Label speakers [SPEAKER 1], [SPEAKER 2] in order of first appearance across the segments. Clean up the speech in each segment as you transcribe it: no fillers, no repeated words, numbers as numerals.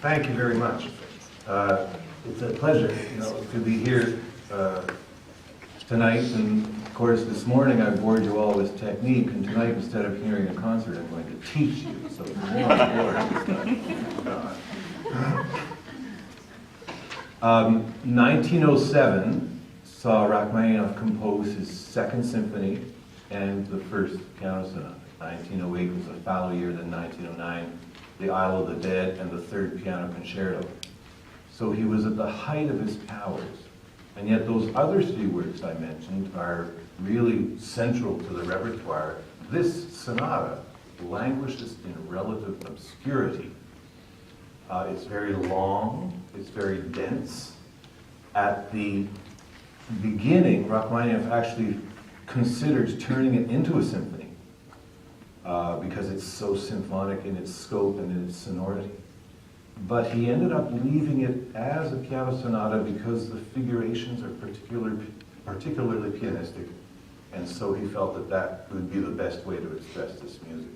[SPEAKER 1] Thank you very much. It's a pleasure, to be here tonight. And of course, this morning I bored you all with technique, and tonight, instead of hearing a concert, I'm going to teach you. So more on board. 1907 saw Rachmaninoff compose his Second Symphony and the First Piano Sonata. 1908 was a fallow year. Then 1909, the Isle of the Dead and the Third Piano Concerto. So he was at the height of his powers. And yet those other three works I mentioned are really central to the repertoire. This sonata languishes in relative obscurity. It's very long, it's very dense. At the beginning, Rachmaninoff actually considered turning it into a symphony because it's so symphonic in its scope and in its sonority. But he ended up leaving it as a piano sonata because the figurations are particularly pianistic, and so he felt that that would be the best way to express this music.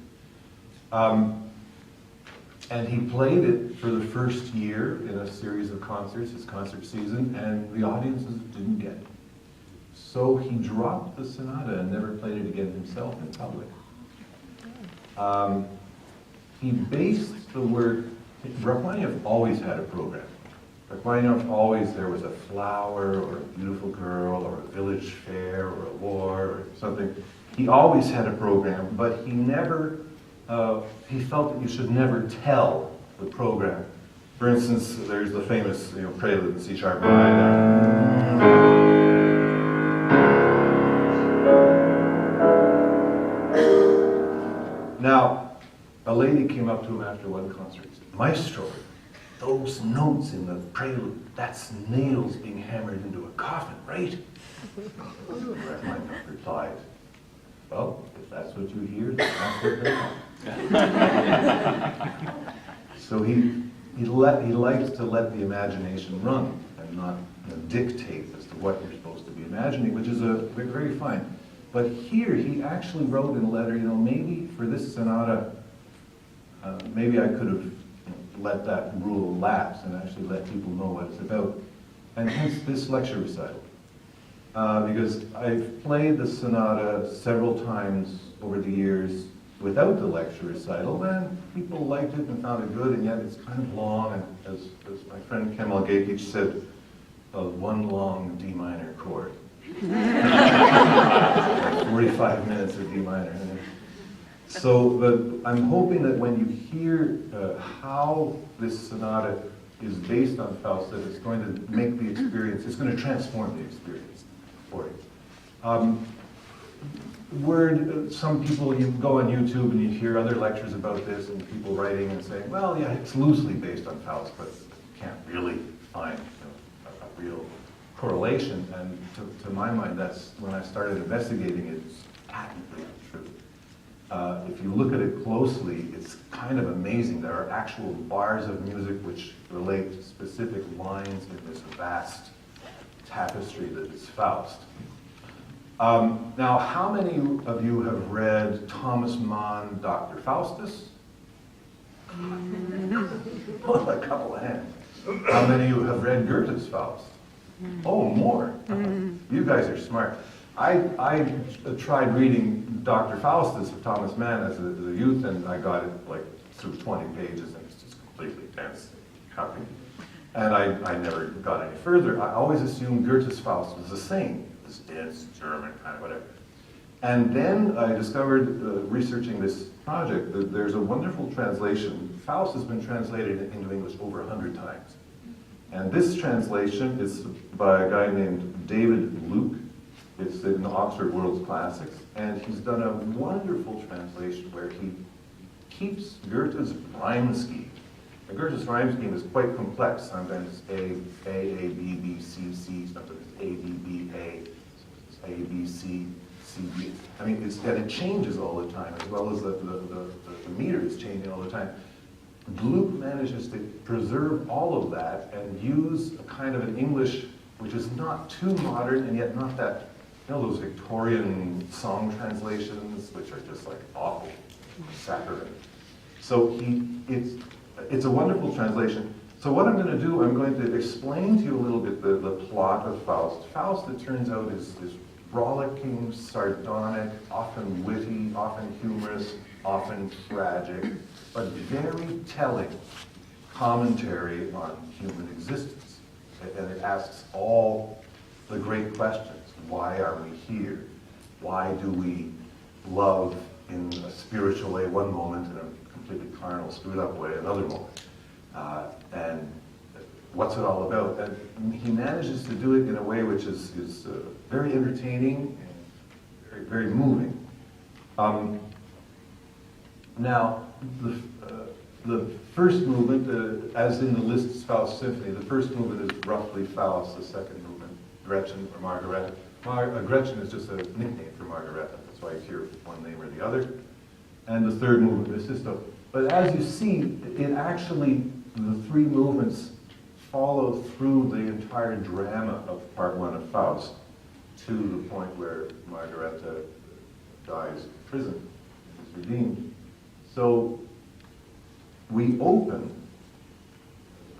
[SPEAKER 1] And he played it for the first year in a series of concerts, his concert season, and the audiences didn't get it. So he dropped the sonata and never played it again himself in public. He based the work. Rachmaninoff always had a program. Rachmaninoff always, there was a flower or a beautiful girl or a village fair or a war or something. He always had a program, but he never, he felt that you should never tell the program. For instance, there's the famous prelude in C-sharp minor. Now, a lady came up to him after one concert and said, "Maestro, those notes in the prelude, that's nails being hammered into a coffin, right?" Rachmaninoff replied, "Well, if that's what you hear, then that's what they are." So he likes to let the imagination run and not dictate as to what you're supposed to be imagining, which is very fine. But here he actually wrote in a letter, maybe for this sonata, maybe I could have let that rule lapse and actually let people know what it's about. And hence this lecture recital. Because I've played the sonata several times over the years without the lecture recital, and people liked it and found it good, and yet it's kind of long, and as my friend Kemal Gakic said, one long D minor chord. 45 minutes of D minor. So, but I'm hoping that when you hear how this sonata is based on Faust, that it's going to make the experience, it's going to transform the experience for you. Some people, you go on YouTube and you hear other lectures about this and people writing and saying, well, yeah, it's loosely based on Faust, but you can't really find a real correlation. And to my mind, that's when I started investigating it, it's patently untrue. If you look at it closely, it's kind of amazing. There are actual bars of music which relate to specific lines in this vast tapestry that is Faust. Now, how many of you have read Thomas Mann, Dr. Faustus? Oh, a couple of hands. How many of you have read Goethe's Faust? Oh, more. You guys are smart. I tried reading Dr. Faustus of Thomas Mann as a youth, and I got it like through 20 pages, and it's just completely dense copy. And I never got any further. I always assumed Goethe's Faust was the same, this dense German kind of whatever. And then I discovered, researching this project, that there's a wonderful translation. Faust has been translated into English over 100 times. And this translation is by a guy named David Luke. It's in Oxford World's Classics. And he's done a wonderful translation where he keeps Goethe's rhyme scheme. And Goethe's rhyme scheme is quite complex. Sometimes it's A, B, B, C, C. Sometimes it's A, B, B, A. A, B, C, C, B. I mean, and it changes all the time, as well as the meter is changing all the time. Luke manages to preserve all of that and use a kind of an English which is not too modern and yet not that, those Victorian song translations, which are just like awful, saccharine. So it's a wonderful translation. So what I'm going to do, I'm going to explain to you a little bit the plot of Faust. Faust, it turns out, is rollicking, sardonic, often witty, often humorous, often tragic, but very telling commentary on human existence. And it asks all the great questions. Why are we here? Why do we love in a spiritual way one moment, in a completely carnal, screwed up way another moment? And what's it all about? And he manages to do it in a way which is very entertaining and very moving. Now, the first movement, as in the Liszt's Faust Symphony, the first movement is roughly Faust, the second movement, Gretchen or Margaret. Gretchen is just a nickname for Margaret, that's why you hear one name or the other. And the third movement, Mephisto. But as you see, it actually, the three movements follow through the entire drama of part one of Faust to the point where Margaret dies in prison, is redeemed. So we open,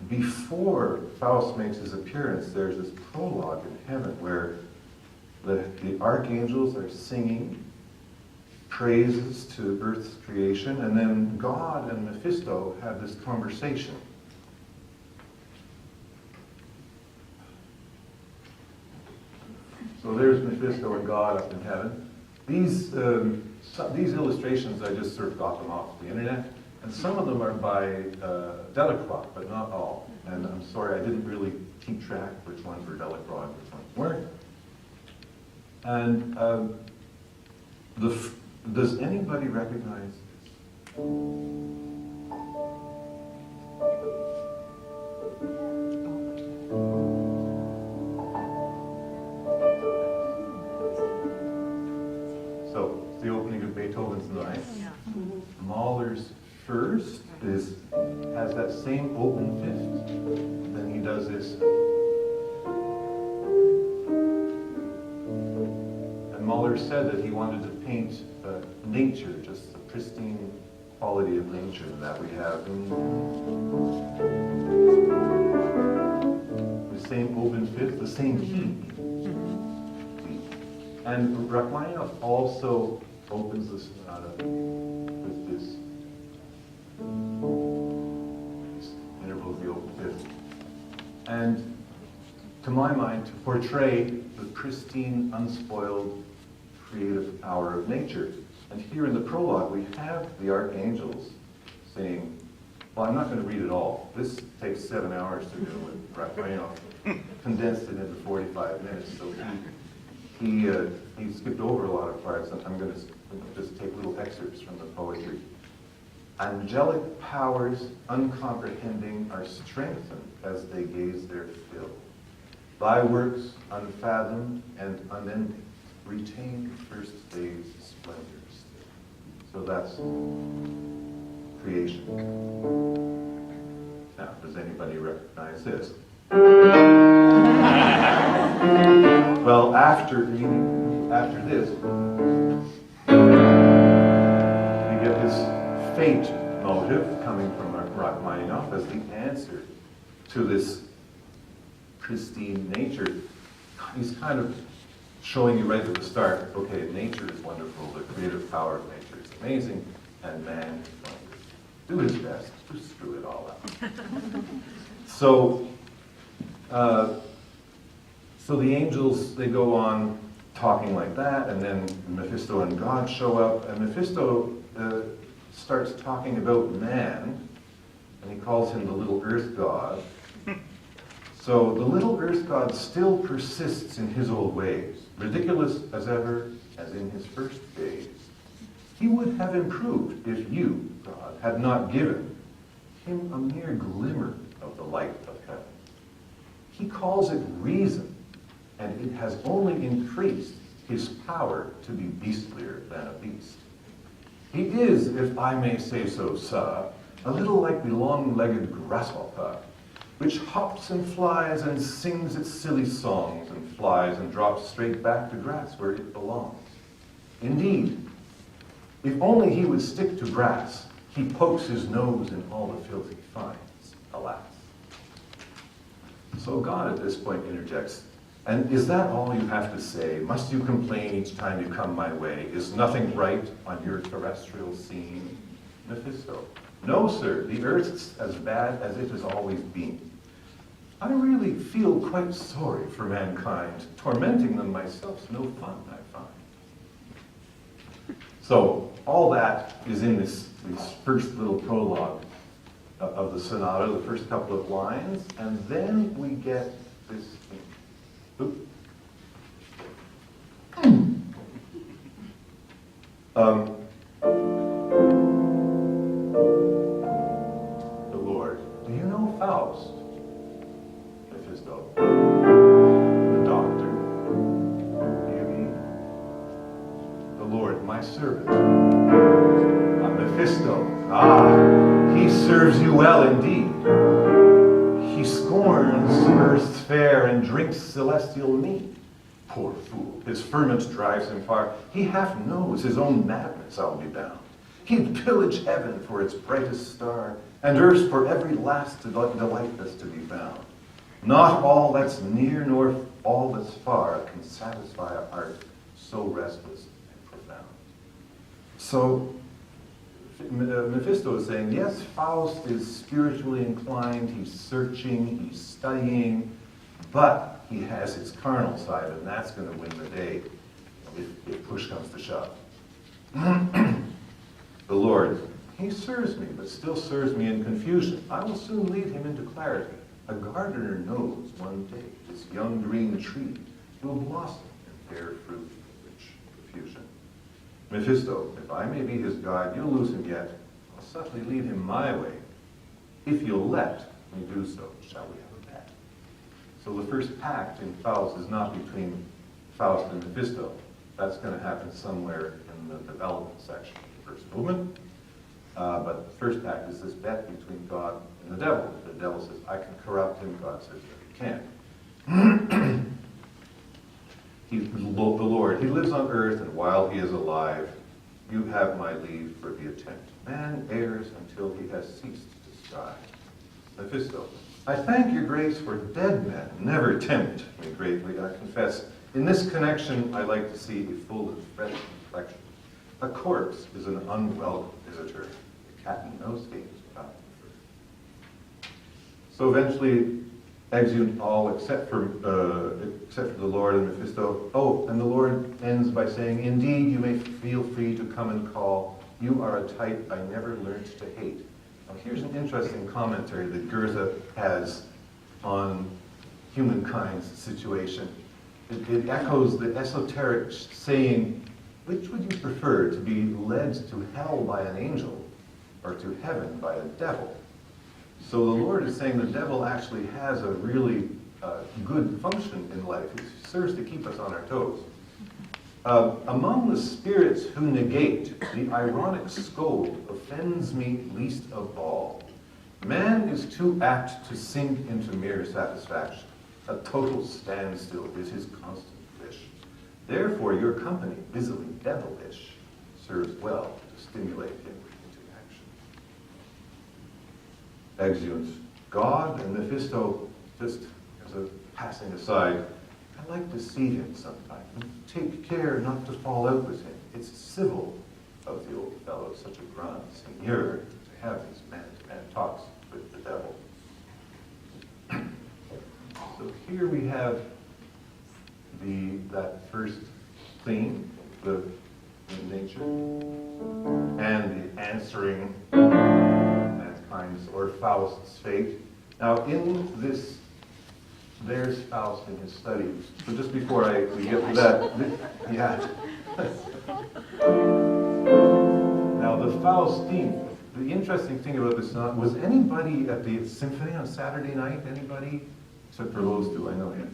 [SPEAKER 1] before Faust makes his appearance, there's this prologue in heaven where the archangels are singing praises to Earth's creation, and then God and Mephisto have this conversation. So there's Mephisto and God up in heaven. These illustrations, I just sort of got them off the internet, and some of them are by Delacroix, but not all. And I'm sorry, I didn't really keep track which ones were Delacroix and which ones weren't. And does anybody recognize this? So, it's the opening of Beethoven's Ninth.
[SPEAKER 2] Yeah.
[SPEAKER 1] Mahler's First has that same open fifth. Then he does this. And Mahler said that he wanted to paint nature, just the pristine quality of nature that we have. The same open fifth, the same key. And Rachmaninoff also opens the sonata with this interval of the open fifth. And to my mind, to portray the pristine, unspoiled, creative power of nature. And here in the prologue, we have the archangels saying, well, I'm not going to read it all. This takes 7 hours to do, and Rachmaninoff condensed it into 45 minutes. So he skipped over a lot of parts, and I'm going to just take little excerpts from the poetry. Angelic powers, uncomprehending, are strengthened as they gaze their fill. Thy works, unfathomed and unending, retain first day's splendor still. So that's creation. Now, does anybody recognize this? Well, after this, we get this fate motive coming from Rachmaninoff as the answer to this pristine nature. He's kind of showing you right at the start, okay, nature is wonderful, the creative power of nature is amazing, and man is going to do his best to screw it all up. So the angels, they go on talking like that, and then Mephisto and God show up, and Mephisto starts talking about man, and he calls him the little earth god. So the little earth god still persists in his old ways, ridiculous as ever as in his first days. He would have improved if you, God, had not given him a mere glimmer of the light of heaven. He calls it reason, and it has only increased his power to be beastlier than a beast. He is, if I may say so, sir, a little like the long-legged grasshopper, which hops and flies and sings its silly songs and flies and drops straight back to grass where it belongs. Indeed, if only he would stick to grass, he pokes his nose in all the filth he finds, alas. So God at this point interjects, and is that all you have to say? Must you complain each time you come my way? Is nothing right on your terrestrial scene? Mephisto, no, sir, the earth's as bad as it has always been. I really feel quite sorry for mankind. Tormenting them myself's no fun, I find. So all that is in this first little prologue of the sonata, the first couple of lines, and then we get this thing. Oop. The Lord. Do you know Faust? Mephisto. The doctor. You mean? The Lord, my servant. Mephisto. He serves you well indeed. He scorns earth's fare and drinks celestial mead. Poor fool, his ferment drives him far. He half knows his own madness, I'll be bound. He'd pillage heaven for its brightest star, and earth for every last delight that's to be found. Not all that's near, nor all that's far, can satisfy a heart so restless and profound. So, Mephisto is saying, yes, Faust is spiritually inclined, he's searching, he's studying, but he has his carnal side, and that's going to win the day if push comes to shove. The Lord, he serves me, but still serves me in confusion. I will soon lead him into clarity. A gardener knows one day this young green tree will blossom and bear fruit of rich profusion. Mephisto, if I may be his guide, you'll lose him yet. I'll subtly lead him my way. If you'll let me do so, shall we have a bet? So the first pact in Faust is not between Faust and Mephisto. That's going to happen somewhere in the development section of the first movement. But the first pact is this bet between God and the devil. The devil says, I can corrupt him. God says, no, you can't. The Lord, he lives on earth, and while he is alive, you have my leave for the attempt. Man errs until he has ceased to strive. Mephisto, I thank your grace, for dead men never tempt me greatly, I confess. In this connection, I like to see a full and fresh reflection. A corpse is an unwelcome visitor. The cat and nose games without prefer. So eventually, exeunt all except for the Lord and Mephisto. Oh, and the Lord ends by saying, indeed, you may feel free to come and call. You are a type I never learned to hate. Now, here's an interesting commentary that Goethe has on humankind's situation. It echoes the esoteric saying, which would you prefer, to be led to hell by an angel or to heaven by a devil? So the Lord is saying the devil actually has a really good function in life. It serves to keep us on our toes. Among the spirits who negate, the ironic scold offends me least of all. Man is too apt to sink into mere satisfaction. A total standstill is his constant wish. Therefore, your company, busily devilish, serves well to stimulate him into action. Exeunt. God and Mephisto, just as a passing aside, I like to see him sometime. Take care not to fall out with him. It's civil of the old fellow, such a grand seigneur, to have these man-to-man talks with the devil. So here we have that first theme, the nature, and the answering mankind's or Faust's fate. Now in this, there's Faust in his studies. So just before we get to that, yeah. Now the Faust theme. The interesting thing about this song, was anybody at the symphony on Saturday night? Anybody? Except for those two, I know him.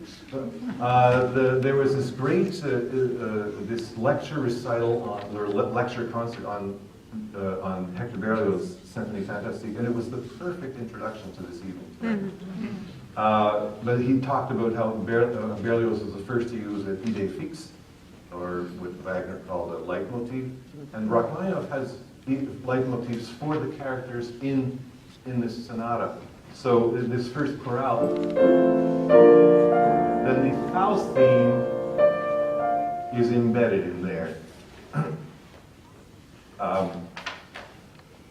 [SPEAKER 1] There was this great this lecture recital or lecture concert on Hector Berlioz' Symphony Fantastique, and it was the perfect introduction to this evening. But he talked about how Berlioz was the first to use an idée fixe, or what Wagner called a leitmotif, and Rachmaninoff has leitmotifs for the characters in this sonata. So in this first chorale, then the Faust theme is embedded in there.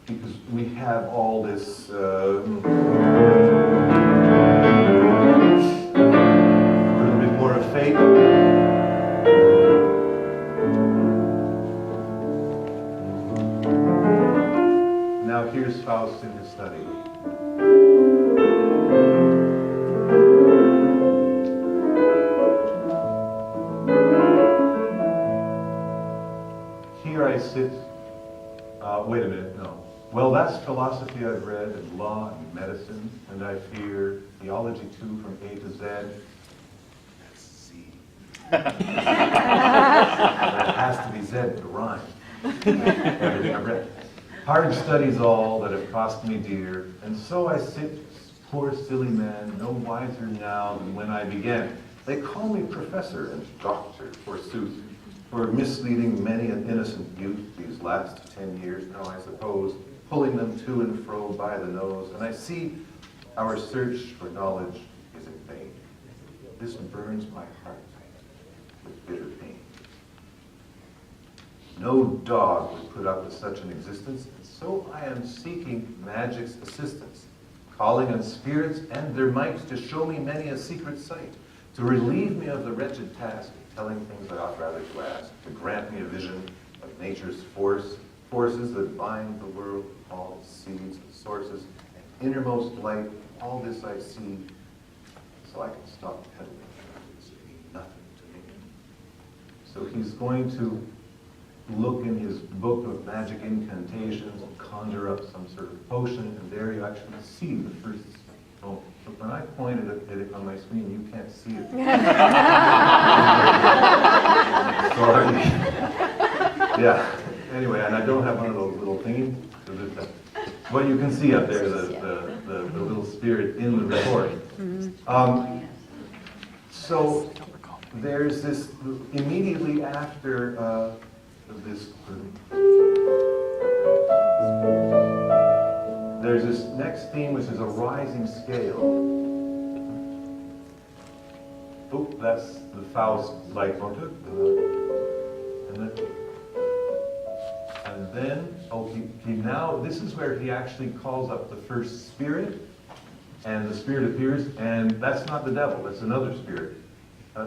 [SPEAKER 1] Because we have all this put a bit more of fate. Now here's Faust in his study. Here I sit, wait a minute, no. Well, that's philosophy I've read, and law and medicine, and I fear theology too from A to Z. That's Z. But it has to be Z to rhyme. Everything I've read. Hard studies all that have cost me dear, and so I sit, poor silly man, no wiser now than when I began. They call me professor and doctor, forsooth, for misleading many an innocent youth these last 10 years now, I suppose, pulling them to and fro by the nose, and I see our search for knowledge is in vain. This burns my heart with bitter pain. No dog would put up with such an existence, and so I am seeking magic's assistance, calling on spirits and their might to show me many a secret sight, to relieve me of the wretched task of telling things I ought rather to ask, to grant me a vision of nature's forces that bind the world, all its seeds and sources, and innermost light, all this I see, so I can stop peddling. It's nothing to me. So he's going to look in his book of magic incantations and conjure up some sort of potion, and there you actually see the first. Oh, but when I pointed at it on my screen, you can't see it. Sorry. Yeah. Anyway, and I don't have one of those little thingies. What you can see up there, the little spirit in the recording. So there's this immediately after this. There's this next theme, which is a rising scale. Oh, that's the Faust leitmotif. And then, now this is where he actually calls up the first spirit, and the spirit appears, and that's not the devil, that's another spirit.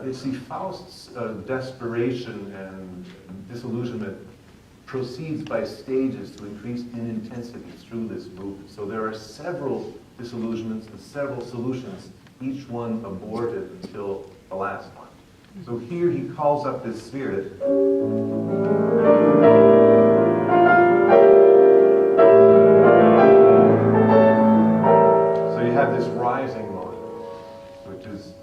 [SPEAKER 1] You see, Faust's desperation and disillusionment proceeds by stages to increase in intensity through this movement. So there are several disillusionments and several solutions, each one aborted until the last one. So here he calls up this spirit. So you have this rising mode, which is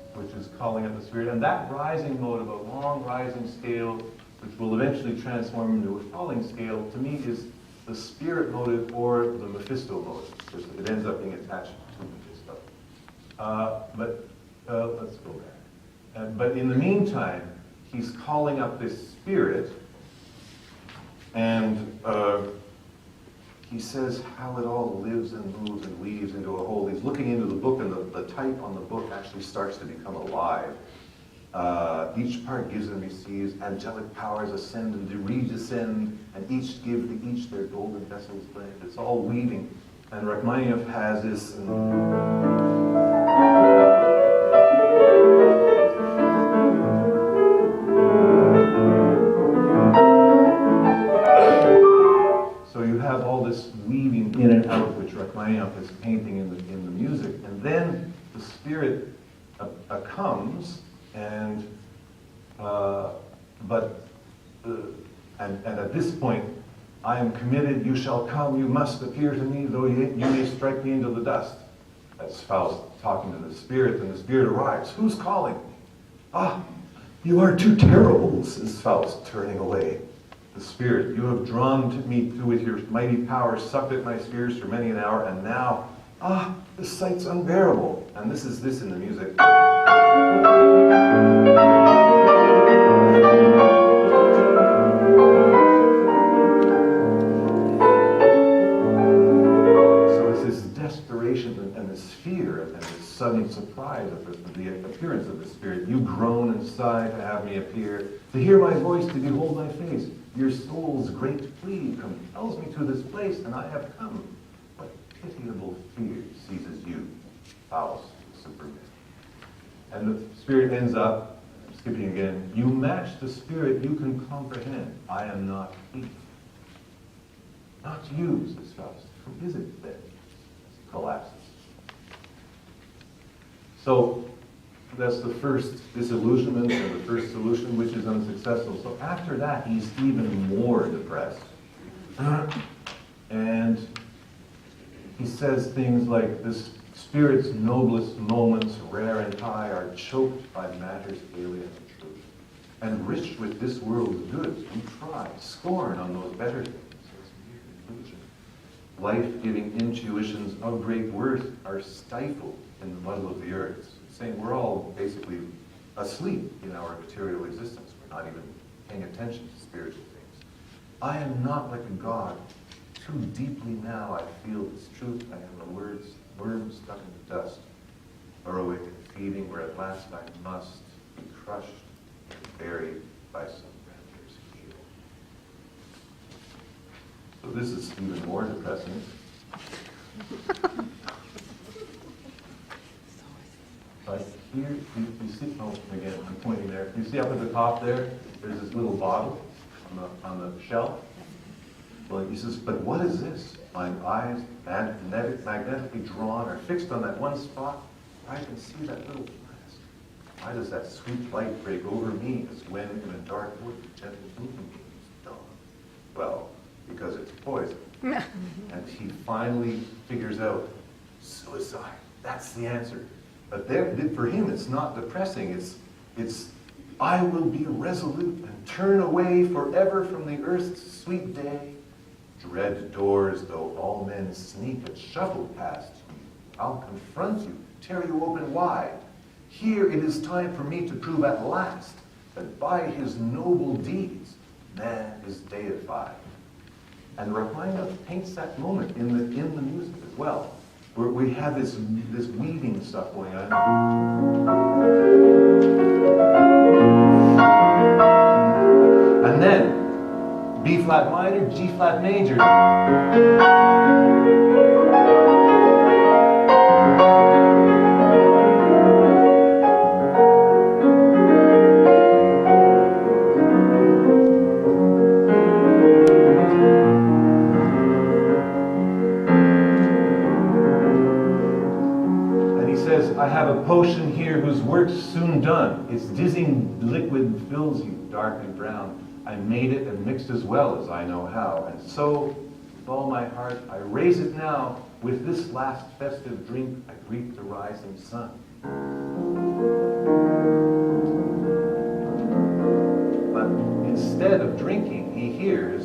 [SPEAKER 1] calling up the spirit, and that rising mode of a long rising scale, which will eventually transform into a falling scale, to me is the spirit motive or the Mephisto motive, because it ends up being attached to Mephisto. But let's go back. But in the meantime, he's calling up this spirit, and he says how it all lives and moves and weaves into a whole. He's looking into the book, and the type on the book actually starts to become alive. Each part gives and receives, angelic powers ascend and redescend, and each give to each their golden vessels blend. It's all weaving. And Rachmaninoff has this. So you have all this weaving in and out, which Rachmaninoff is painting in the music. And then the spirit comes. And at this point, I am committed. You shall come. You must appear to me, though you may strike me into the dust. That's Faust talking to the spirit, and the spirit arrives. Who's calling? Ah, you are too terrible, says Faust, turning away. The spirit, you have drawn me to with your mighty power, sucked at my spears for many an hour, and now, the sight's unbearable. And this is this in the music. So it's this desperation and this fear and this sudden surprise of the appearance of the Spirit. You groan and sigh to have me appear, to hear my voice, to behold my face. Your soul's great plea compels me to this place, and I have come. What pitiable fear seizes you, Faust, Superman? And the Spirit ends up, skipping again, you match the Spirit you can comprehend. I am not he. Not you, says Faust. Who is it then? Collapses. So that's the first disillusionment and the first solution, which is unsuccessful. So after that, he's even more depressed. And he says things like, this Spirit's noblest moments, rare and high, are choked by matters alien to truth. And rich with this world's goods, we try, scorn on those better things. Life-giving intuitions of great worth are stifled in the muddle of the earth. It's saying we're all basically asleep in our material existence. We're not even paying attention to spiritual things. I am not like a god. Too deeply now I feel this truth. I am a worm stuck in the dust. Burrowing and feeding where at last I must be crushed and buried by some grandeurs heel. So this is even more depressing. Like here, you see, oh, again, I'm pointing there. You see up at the top there, there's this little bottle on the shelf. Well, he says, but what is this? My eyes, magnetically drawn, are fixed on that one spot. I can see that little flask. Why does that sweet light break over me as when in a dark wood the gentle moonbeams dawn? Well, because it's poison. And he finally figures out suicide. That's the answer. But there, for him, it's not depressing. It's I will be resolute and turn away forever from the earth's sweet day. Dread doors, though all men sneak and shuffle past you, I'll confront you, tear you open wide. Here it is time for me to prove at last that by his noble deeds, man is deified. And Rachmaninoff paints that moment in the music as well, where we have this weaving stuff going on. And then B flat minor, G flat major. And he says, I have a potion here whose work's soon done. Its dizzying liquid fills you, dark and brown. I made it and mixed as well as I know how. And so, with all my heart, I raise it now. With this last festive drink, I greet the rising sun. But instead of drinking, he hears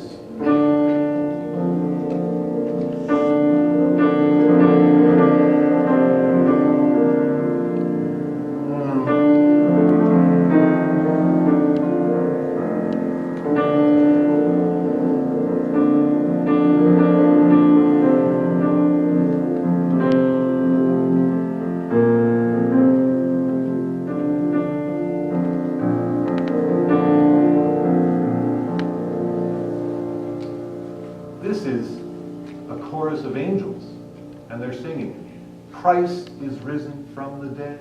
[SPEAKER 1] Christ is risen from the dead.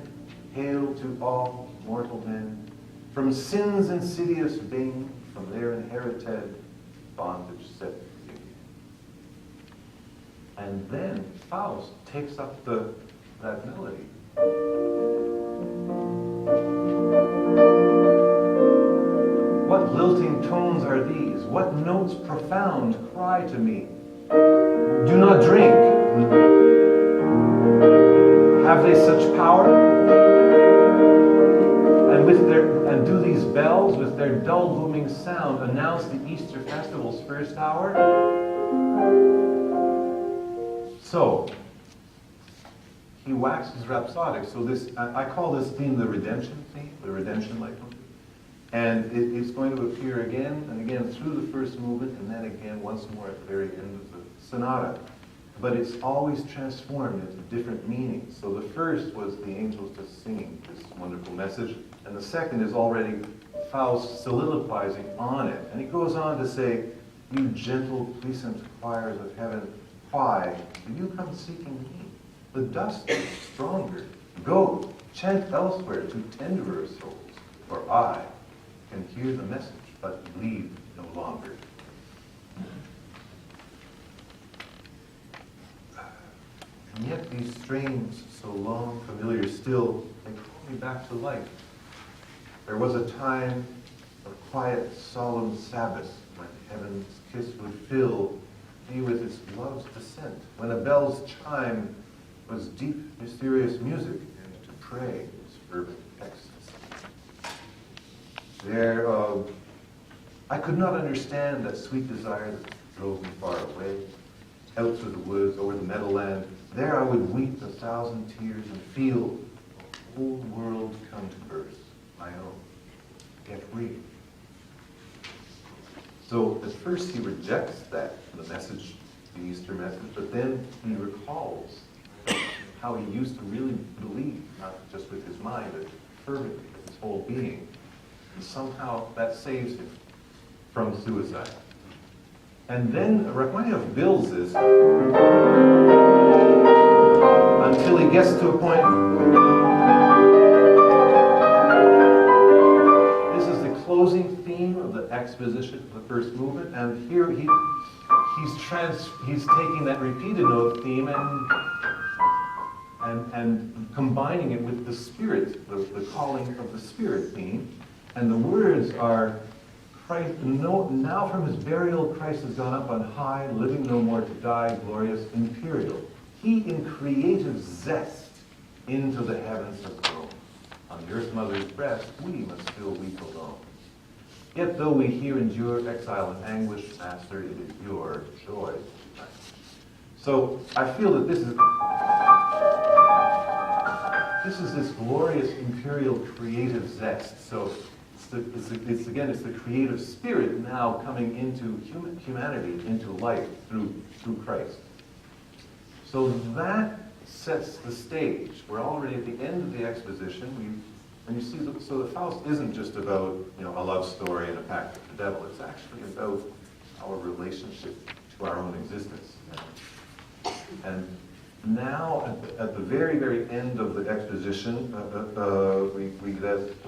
[SPEAKER 1] Hail to all mortal men. From sin's insidious bane, from their inherited bondage set free. And then Faust takes up that melody. What lilting tones are these? What notes profound cry to me? Do not drink. Have they such power? And do these bells, with their dull booming sound, announce the Easter festival's first hour? So, he waxes rhapsodic. So this, I call this theme the redemption theme, the redemption leitmotif. And it's going to appear again and again through the first movement, and then again once more at the very end of the sonata. but it's always transformed into different meanings. So the first was the angels just singing this wonderful message, and the second is already Faust soliloquizing on it. And he goes on to say, "You gentle, puissant choirs of heaven, why do you come seeking me? The dust is stronger. Go, chant elsewhere to tenderer souls, for I can hear the message, but leave no longer." And yet these strains, so long familiar still, they call me back to life. There was a time of quiet, solemn Sabbath when heaven's kiss would fill me with its love's descent, when a bell's chime was deep, mysterious music, and to pray was fervent ecstasy. There, I could not understand that sweet desire that drove me far away, out through the woods, over the meadowland. There I would weep 1,000 tears and feel the whole world come to birth, my own, get real. So at first he rejects that, the message, the Easter message, but then he recalls how he used to really believe, not just with his mind, but fervently with his whole being. And somehow that saves him from suicide. And then Rachmaninoff builds this until he gets to a point. This is the closing theme of the exposition of the first movement, and here he's taking that repeated note theme and combining it with the spirit, the calling of the spirit theme, and the words are, Christ, now from his burial Christ has gone up on high, living no more to die, glorious, imperial. He in creative zest into the heavens has grown. On the earth mother's breast we must still weep alone. Yet though we here endure exile and anguish, Master, it is your joy. So I feel that this is this glorious imperial creative zest. So it's the creative spirit now coming into humanity, into life through Christ. So that sets the stage. We're already at the end of the exposition. And you see, so the Faust isn't just about a love story and a pact with the devil. It's actually about our relationship to our own existence. And now, at the very, very end of the exposition, we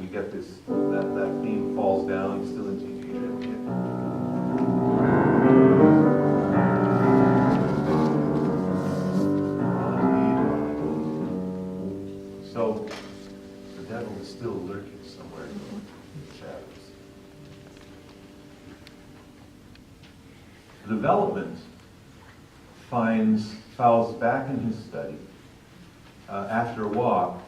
[SPEAKER 1] get this, that theme falls down, still in G major. So, the devil is still lurking somewhere in the shadows. The development finds Faust back in his study after a walk.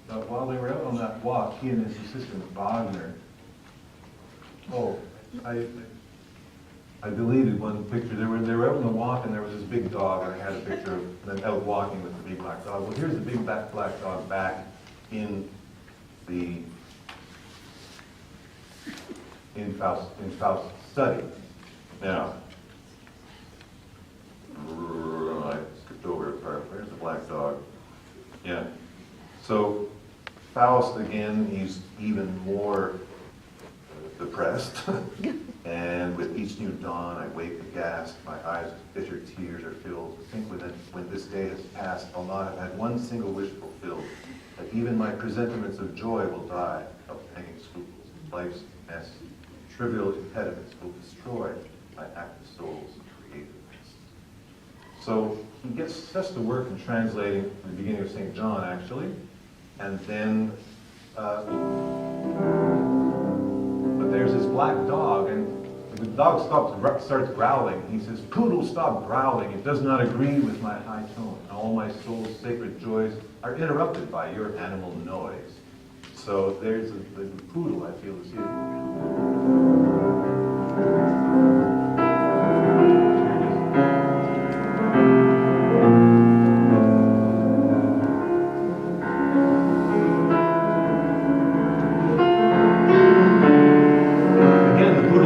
[SPEAKER 1] While they were out on that walk, he and his assistant Wagner. I deleted one picture. They were out on the walk, and there was this big dog, and I had a picture of them out walking with the big black dog. Well, here's the big black dog back in Faust's study. Now, I skipped over a part. Where's the black dog? Yeah. So Faust, again, he's even more depressed. And with each new dawn, I wake aghast. My eyes with bitter tears are filled. I think when this day has passed, I'll not have had one single wish fulfilled. That even my presentiments of joy will die of hanging scruples. Life's mess, trivial impediments will destroy my active soul's creativeness. So he sets to work in translating the beginning of St. John, actually, and then, but there's this black dog, and the dog starts growling. He says, "Poodle, stop growling. It does not agree with my high tone. And all my soul's sacred joys are interrupted by your animal noise." So there's the poodle, I feel, is here.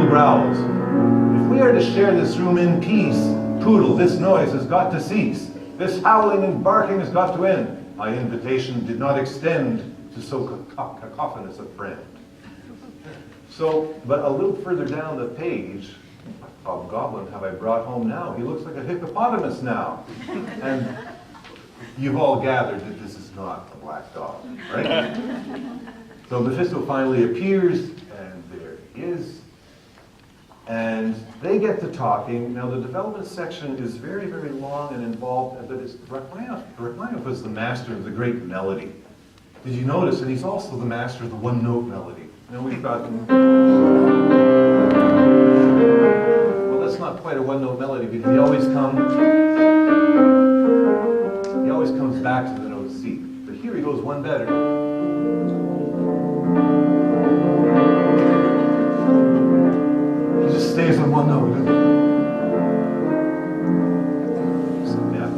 [SPEAKER 1] Growls. If we are to share this room in peace, poodle, this noise noise has got to cease. This howling and barking has got to end. My invitation did not extend to so cacophonous a friend. So, but a little further down the page, "What goblin have I brought home now? He looks like a hippopotamus now." And you've all gathered that this is not a black dog, right? So Mephisto finally appears, and there he is. And they get to talking. Now the development section is very, very long and involved, but it's Rachmaninoff was the master of the great melody. Did you notice? And he's also the master of the one-note melody. Now we've got, well, that's not quite a one-note melody, because he always comes back to the note C. But here he goes one better. He just stays on one note. Yeah.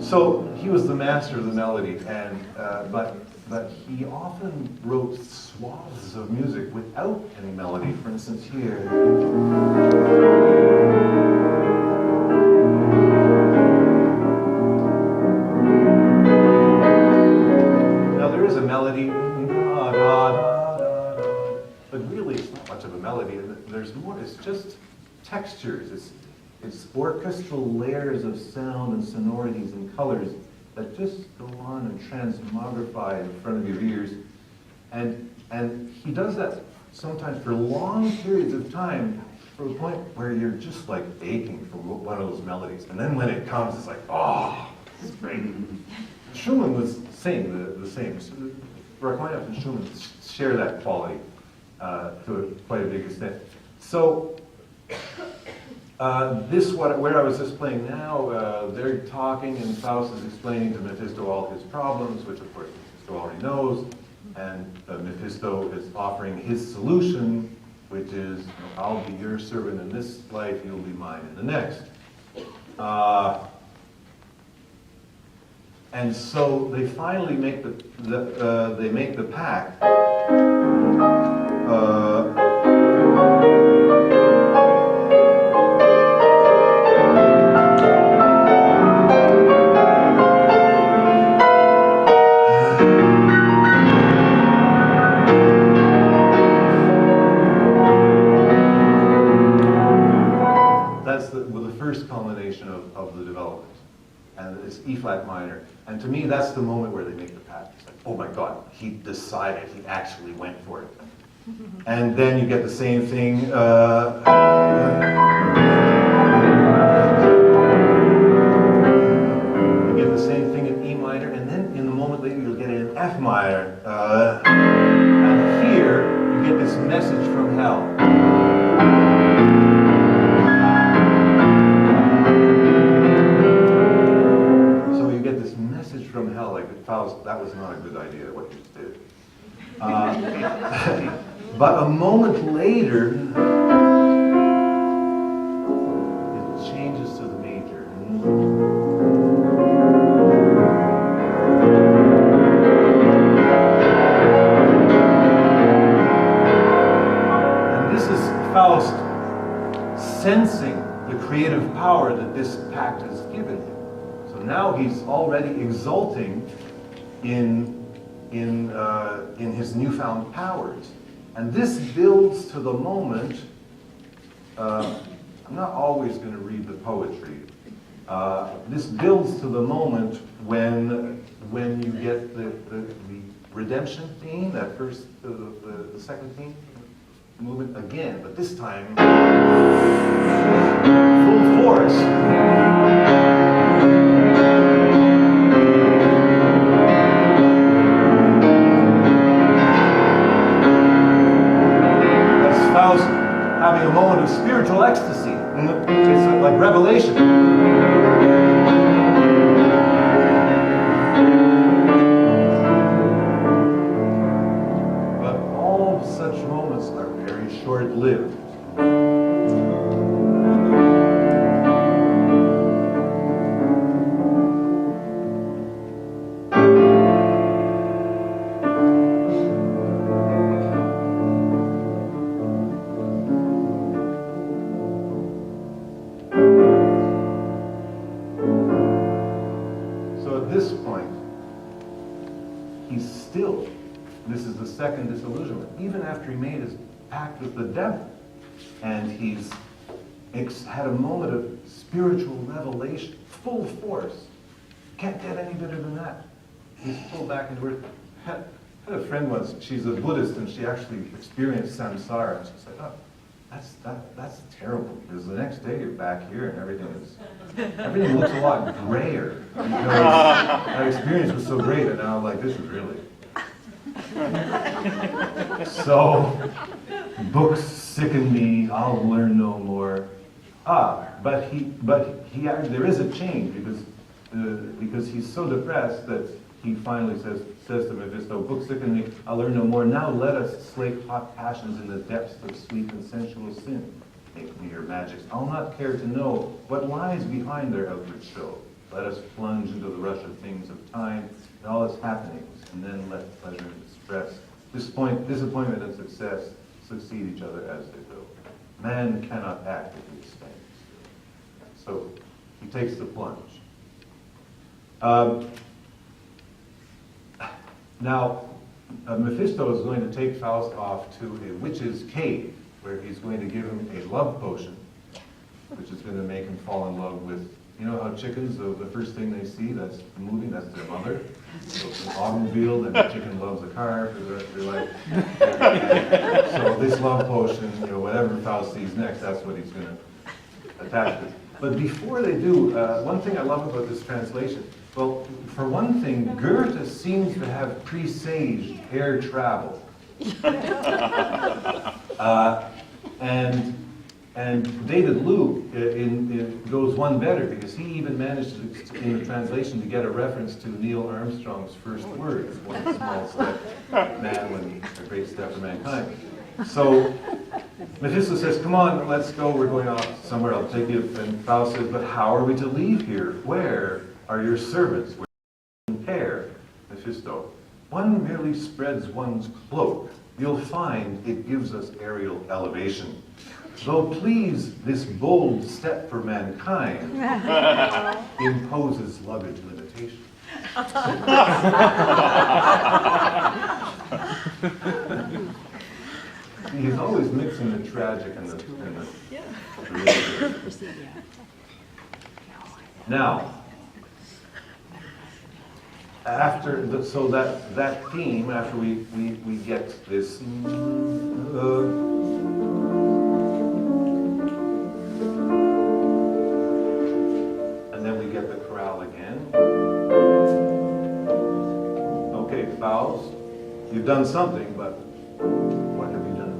[SPEAKER 1] So he was the master of the melody, and but he often wrote swaths of music without any melody. For instance, here. Now there is a melody, but really it's not much of a melody. There's more. It's just textures. It's orchestral layers of sound and sonorities and colors that just go on and transmogrify in front of your ears. And he does that sometimes for long periods of time, to the point where you're just like aching for one of those melodies. And then when it comes, it's like, oh, it's great. Schumann was saying the same. Rachmaninoff and Schumann share that quality to quite a big extent. So, where I was just playing now, they're talking, and Faust is explaining to Mephisto all his problems, which of course Mephisto already knows, and Mephisto is offering his solution, which is, I'll be your servant in this life, you'll be mine in the next. And so they finally make the pact. Of the development, and it's E-flat minor, and to me that's the moment where they make the pact. It's like, oh my God, he decided, he actually went for it. And then you get the same thing. You get the same thing in E minor, and then in the moment later you'll get it in F minor, and here you get this message from hell. From hell, like Faust, that was not a good idea, what you did. But a moment later, it changes to the major. And this is Faust sensing the creative power that this pact has given him. So now he's already exulting in his newfound powers. And this builds to the moment, I'm not always going to read the poetry, this builds to the moment when you get the redemption theme, that first, the second theme, movement again, but this time, full force. Having a moment of spiritual ecstasy. It's like revelation. But all such moments are very short-lived. at this point, he's still, this is the second disillusionment, even after he made his pact with the devil, and he's had a moment of spiritual revelation, full force. Can't get any better than that. He's pulled back into earth. I had a friend once, she's a Buddhist, and she actually experienced samsara, and she said, oh, that's terrible, because the next day you're back here and everything looks a lot grayer, because that experience was so great, and now I'm like, this is really. So, books sicken me, I'll learn no more. But there is a change, because he's so depressed that he finally says to Mephisto, books sicken me, I'll learn no more. Now let us slake hot passions in the depths of sweet and sensual sin. Make me your magics. I'll not care to know what lies behind their outward show. Let us plunge into the rush of things of time and all its happenings, and then let pleasure and distress, disappointment and success succeed each other as they will. Man cannot act if he is standing still. So he takes the plunge. Now, Mephisto is going to take Faust off to a witch's cave, where he's going to give him a love potion, which is going to make him fall in love with, you know how chickens, the first thing they see that's moving, that's their mother. So it's an automobile, then the chicken loves a car for the rest of their life. So this love potion, whatever Faust sees next, that's what he's going to attach with. But before they do, one thing I love about this translation, well, for one thing, Goethe seems to have presaged air travel. And David Luke goes one better, because he even managed to, in the translation, to get a reference to Neil Armstrong's first words, one small step, man, when a great step for mankind. So Mephisto says, come on, let's go, we're going off somewhere, I'll take you. And Faust says, but how are we to leave here? Where are your servants? Where are pair? Mephisto, one merely spreads one's cloak. You'll find it gives us aerial elevation. Though please, this bold step for mankind imposes luggage limitation. He's always mixing the tragic and the Now, so that theme, after we get this and then we get the chorale again. Okay, Faust, you've done something, but what have you done?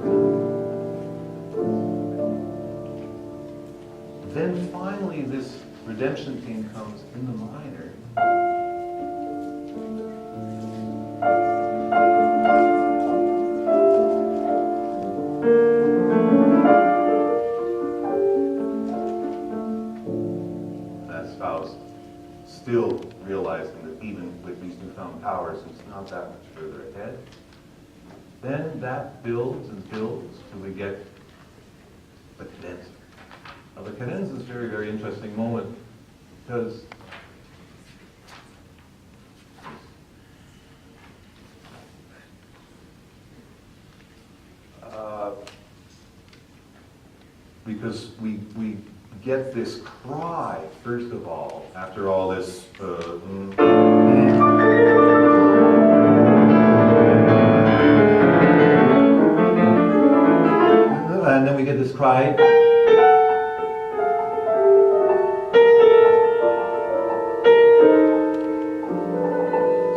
[SPEAKER 1] Then finally this redemption theme comes in the minor. That's Faust still realizing that even with these newfound powers, he's not that much further ahead. Then that builds and builds till we get the cadenza. Now the cadenza is a very, very interesting moment, because we get this cry, first of all, after all this and then we get this cry.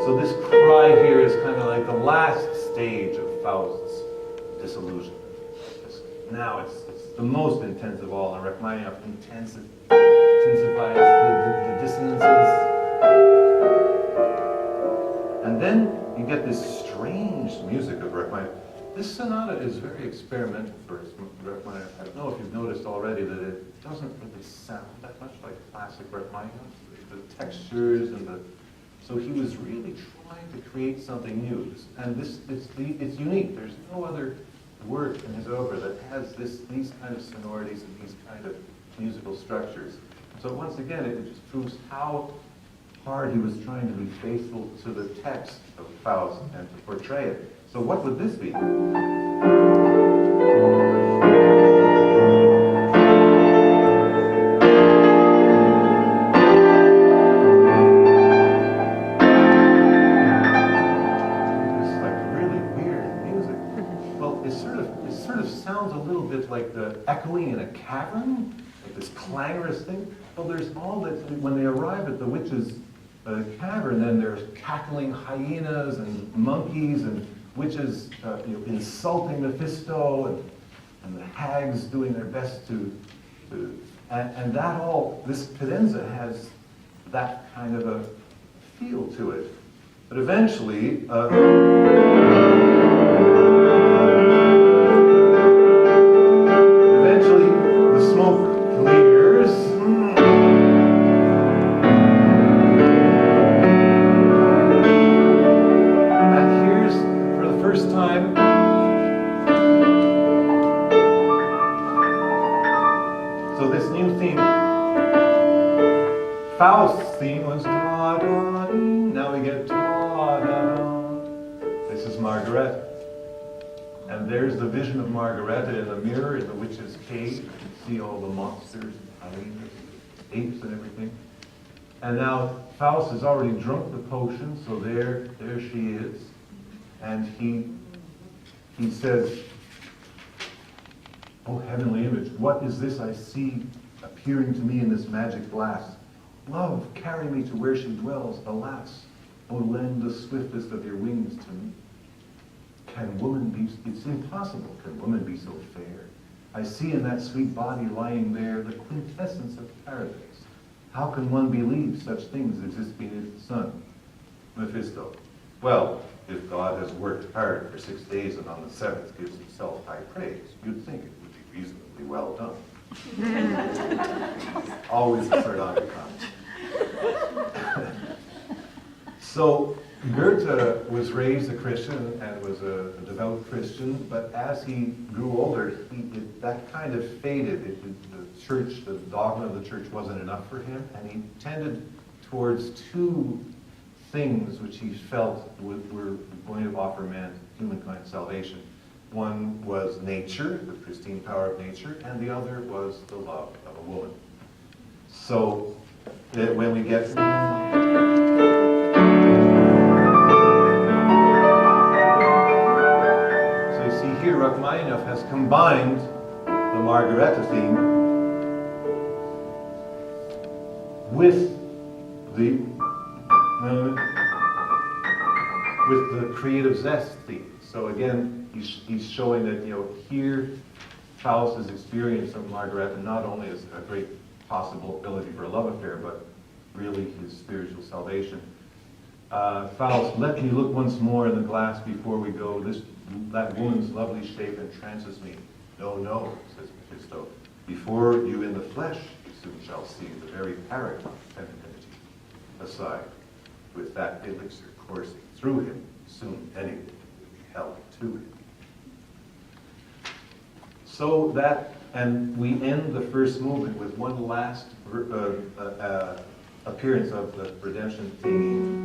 [SPEAKER 1] So this cry here is kind of like the last stage of Faust's disillusionment. Now it's the most intense of all, and Rachmaninoff intensifies the dissonances. And then you get this strange music of Rachmaninoff. This sonata is very experimental for Rachmaninoff. I don't know if you've noticed already that it doesn't really sound that much like classic Rachmaninoff. The textures and so he was really trying to create something new. And it's unique. There's no other work in his opera that has these kind of sonorities and these kind of musical structures. So once again, it just proves how hard he was trying to be faithful to the text of Faust and to portray it. So what would this be? Sounds a little bit like the echoing in a cavern, like this clangorous thing. Well, there's all that, when they arrive at the witch's cavern, then there's cackling hyenas and monkeys and witches insulting Mephisto and the hags doing their best to and that all, this cadenza has that kind of a feel to it. But eventually, Faust's theme was da da da. Now we get da da da. This is Margaret. And there's the vision of Margaret in a mirror in the witch's cave. You can see all the monsters, hyenas, apes and everything. And now Faust has already drunk the potion, so there she is. And he says, "Oh heavenly image, what is this I see appearing to me in this magic glass? Love, carry me to where she dwells. Alas, oh lend the swiftest of your wings to me. Can woman be, it's impossible, can woman be so fair? I see in that sweet body lying there the quintessence of paradise. How can one believe such things exist beneath the sun?" Mephisto, well, if God has worked hard for 6 days and on the seventh gives himself high praise, you'd think it would be reasonably well done. Always a sardonic comment. So Goethe was raised a Christian and was a devout Christian, but as he grew older, that kind of faded. The church, the dogma of the church wasn't enough for him, and he tended towards two things which he felt were going to offer humankind salvation. One was nature, the pristine power of nature, and the other was the love of a woman. So when we get... So you see here, Rachmaninoff has combined the Margaret theme with the creative zest theme. So again, he's showing that, here Faust's experience of Margaret not only is a great possibility for a love affair, but really his spiritual salvation. Faust, let me look once more in the glass before we go. That woman's lovely shape entrances me. No, no, says Mephisto. Before you in the flesh, you soon shall see the very paragon of femininity. Aside, with that elixir coursing through him, soon anything will be held to him. So that, and we end the first movement with one last appearance of the redemption theme.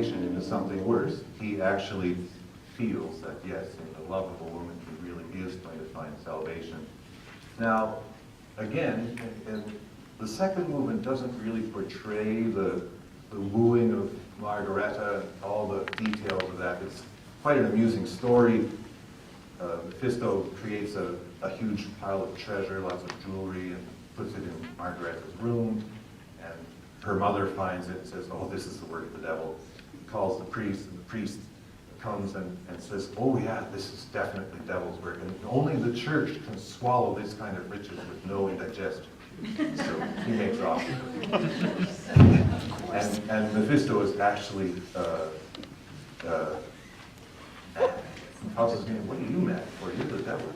[SPEAKER 1] Into something worse. He actually feels that, yes, in the love of a woman, he really is going to find salvation. Now, again, and the second movement doesn't really portray the wooing of Margareta and all the details of that. It's quite an amusing story. Mephisto creates a huge pile of treasure, lots of jewelry, and puts it in Margareta's room, and her mother finds it and says, "Oh, this is the work of the devil." Calls the priest, and the priest comes and says, "Oh yeah, this is definitely devil's work, and only the church can swallow this kind of riches with no indigestion." So he makes off. And Mephisto is actually And Faust is going, what are you mad for? You're the devil.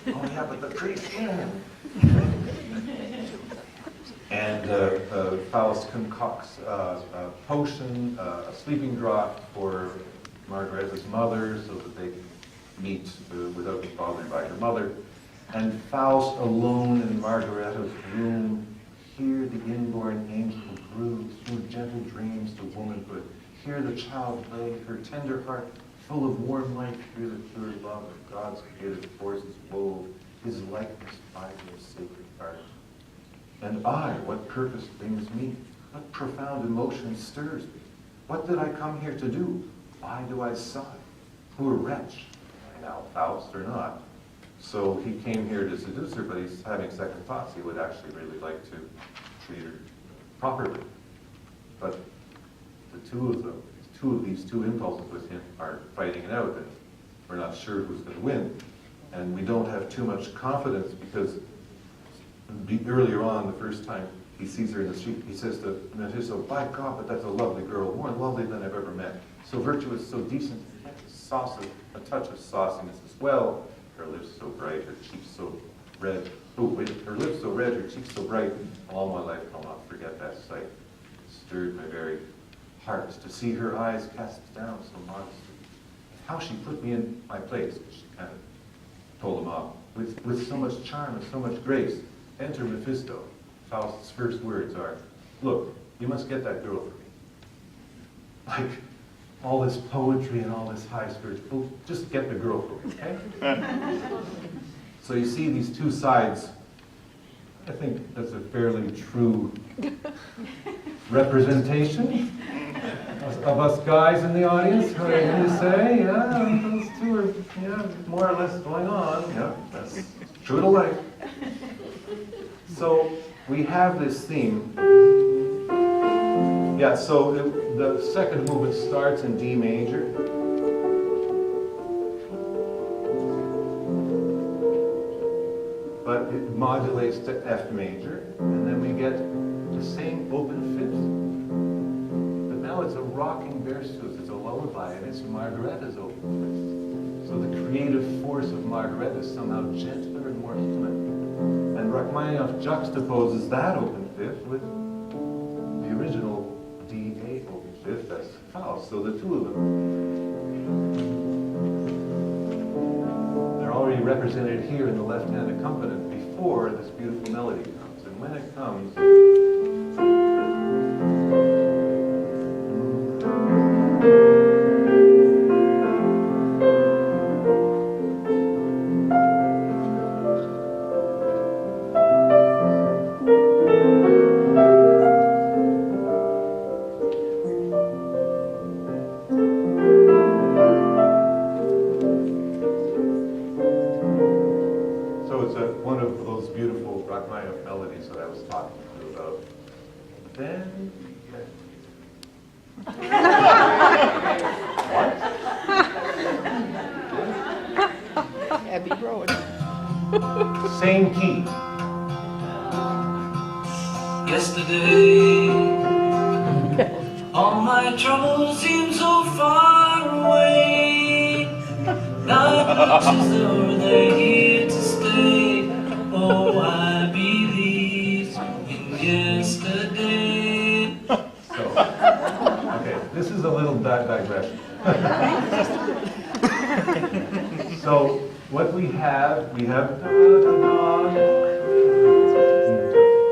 [SPEAKER 1] Oh yeah, but the priest can. And Faust concocts a potion, a sleeping draught for Margaret's mother so that they can meet without being bothered by her mother. And Faust, alone in Margaret's room, hear the inborn angel brew through gentle dreams to womanhood. Hear the child lay, her tender heart full of warm light, hear the pure love of God's creative forces wove his likeness by his sacred art. And I, what purpose brings me? What profound emotion stirs me? What did I come here to do? Why do I sigh? Poor wretch. Now, Faust or not. So he came here to seduce her, but he's having second thoughts. He would actually really like to treat her properly. But the two of these two impulses with him are fighting it out, and we're not sure who's going to win. And we don't have too much confidence because earlier on, the first time he sees her in the street, he says to Mephisto, by God, but that's a lovely girl, more lovely than I've ever met. So virtuous, so decent, a touch of sauciness as well. Her lips so bright, her cheeks so red. Oh, wait, her lips so red, her cheeks so bright. All my life I'll not forget that sight. It stirred my very heart to see her eyes cast down so modestly. How she put me in my place, she kind of told him off, with so much charm and so much grace. Enter Mephisto. Faust's first words are, look, you must get that girl for me. Like, all this poetry and all this high spirits, oh, just get the girl for me, okay? So you see these two sides. I think that's a fairly true representation of us guys in the audience. What are you going to say? Yeah, those two are more or less going on. Yeah, that's true to life. So we have this theme. Yeah, so the second movement starts in D major. But it modulates to F major, and then we get the same open fifth. But now it's a rocking versus, it's a lullaby, and it's Margaret's open fifth. So the creative force of Margaret is somehow gentler and more human. And Rachmaninoff juxtaposes that open fifth with the original D8 open fifth, that's Faust. So the two of them, they're already represented here in the left-hand accompaniment before this beautiful melody comes. And when it comes, one of those beautiful Rachmaninoff melodies that I was talking to you about. Then What?
[SPEAKER 2] Abbey Road.
[SPEAKER 1] Same key.
[SPEAKER 3] Yesterday, all my troubles seem so far away. Now it looks as though they're here to stay. Oh, I believe in yesterday.
[SPEAKER 1] So, okay, this is a little digression. So, what we have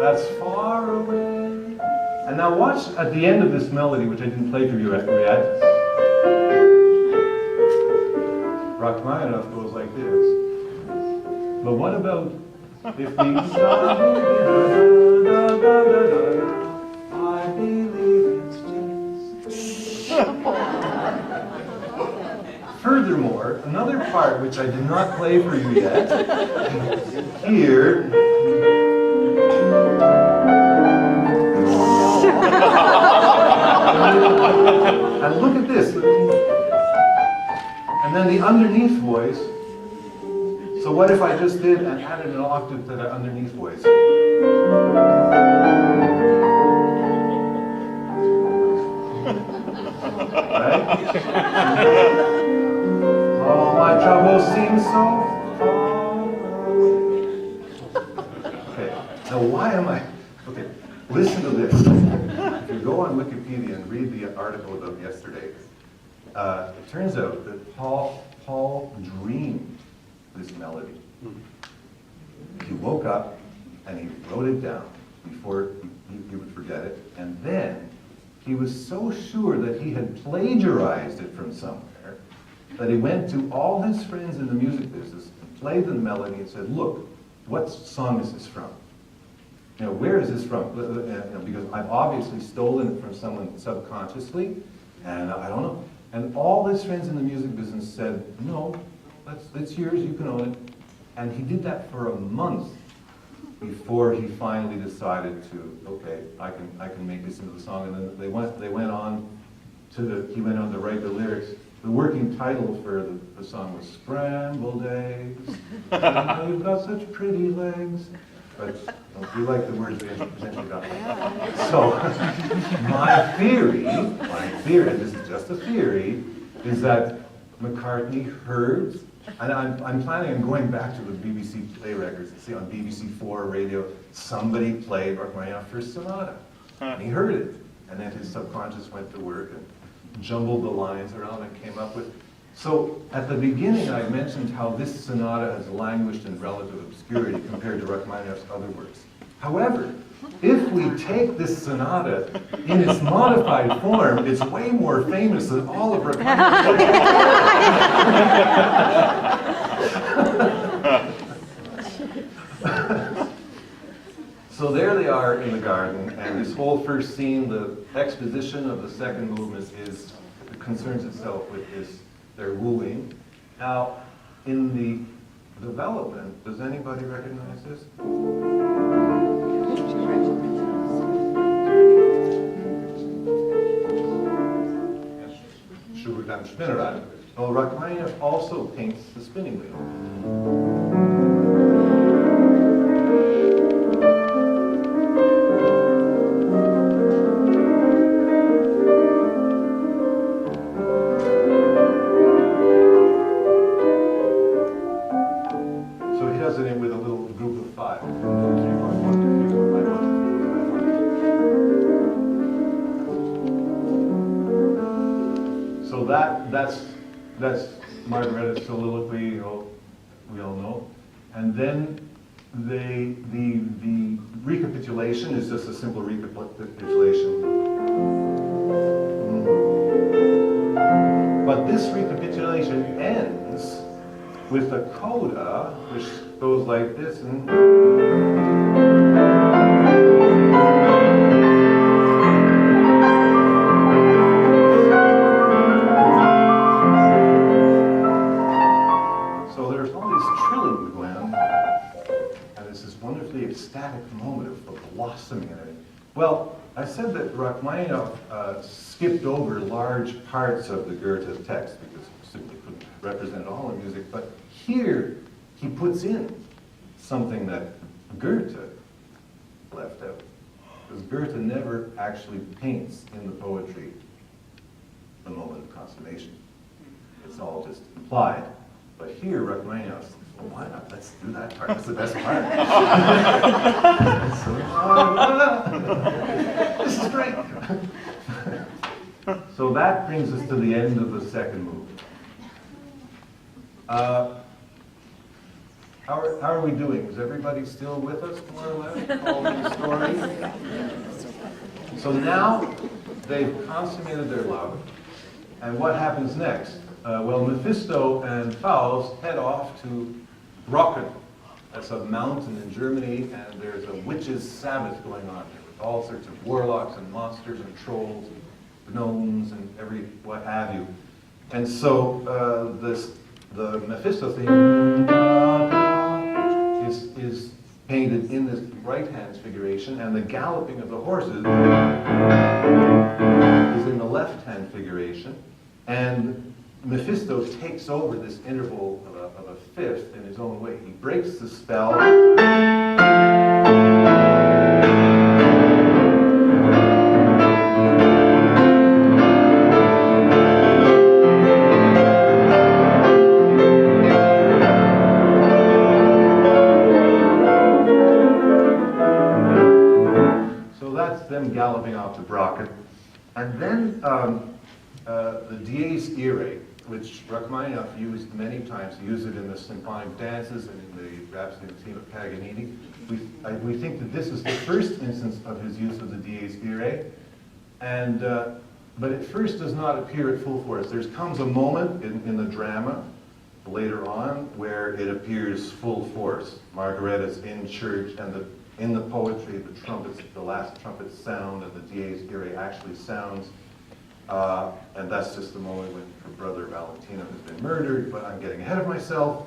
[SPEAKER 1] that's far away. And now watch at the end of this melody, which I didn't play for you yet. Rachmaninoff goes like this. But what about if the I believe it's Jesus. Furthermore, another part which I did not play for you yet, here. And look at this. And then the underneath voice. So what if I just did and added an octave to that underneath voice? Right? Oh, my my troubles seem so far away. Okay, now why am I, okay, listen to this. If you go on Wikipedia and read the article about yesterday, it turns out that Paul dreamed this melody. He woke up and he wrote it down before he would forget it, and then he was so sure that he had plagiarized it from somewhere that he went to all his friends in the music business and played the melody and said, look, what song is this from? You know, where is this from? Because I've obviously stolen it from someone subconsciously, and I don't know. And all his friends in the music business said, no, that's yours, you can own it. And he did that for a month before he finally decided to, okay, I can make this into the song. And then he went on to write the lyrics. The working title for the song was Scrambled Eggs. You've got such pretty legs. But we like the words we eventually got. So my theory, and this is just a theory, is that McCartney heard, and I'm planning on going back to the BBC Play records and see on BBC4 radio, somebody played Rachmaninoff's first sonata. And he heard it. And then his subconscious went to work and jumbled the lines around and came up with. So at the beginning I mentioned how this sonata has languished in relative obscurity compared to Rachmaninoff's other works. However, if we take this sonata in its modified form, it's way more famous than all of Rachmaninoff's. So there they are in the garden, and this whole first scene, the exposition of the second movement concerns itself with their wooing. Now, in the development, does anybody recognize this? Schubert Spinnerrad. Well, Rachmaninoff also paints the spinning wheel. That's Margaret's soliloquy, we all know. And then the recapitulation is just a simple recapitulation. But this recapitulation ends with a coda, which goes like this. Ecstatic moment of blossoming in it. Well, I said that Rachmaninoff skipped over large parts of the Goethe text because he simply couldn't represent all the music, but here he puts in something that Goethe left out. Because Goethe never actually paints in the poetry the moment of consummation. It's all just implied. But here, Rachmaninoff says, well, why not? Let's do that part. That's the best part. This is great. So that brings us to the end of the second movement. How are we doing? Is everybody still with us, more or less, following the story? So now they've consummated their love. And what happens next? Well, Mephisto and Faust head off to Brocken. That's a mountain in Germany, and there's a witches' sabbath going on here with all sorts of warlocks and monsters and trolls and gnomes and what have you. And so the Mephisto theme is painted in this right-hand figuration, and the galloping of the horses is in the left-hand figuration. And Mephisto takes over this interval of a fifth in his own way. He breaks the spell. him galloping off to Brocken. And then the Dies Irae, which Rachmaninoff used many times. He used it in the symphonic dances and in the Rhapsody and theme of Paganini. We think that this is the first instance of his use of the Dies Irae, and but it first does not appear at full force. There comes a moment in the drama later on where it appears full force. Margaret is in church, and in the poetry, the trumpets, the last trumpets sound, and the Dies Irae actually sounds. And that's just the moment when her brother Valentino has been murdered, but I'm getting ahead of myself.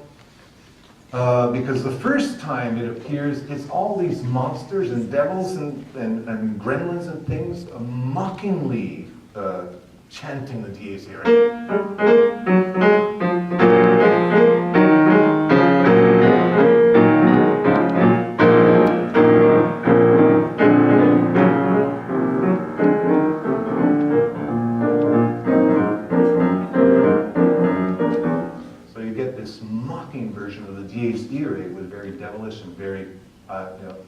[SPEAKER 1] Because the first time it appears, it's all these monsters and devils and gremlins and things mockingly chanting the Dies Irae. Version of the Dies Irae was very devilish and very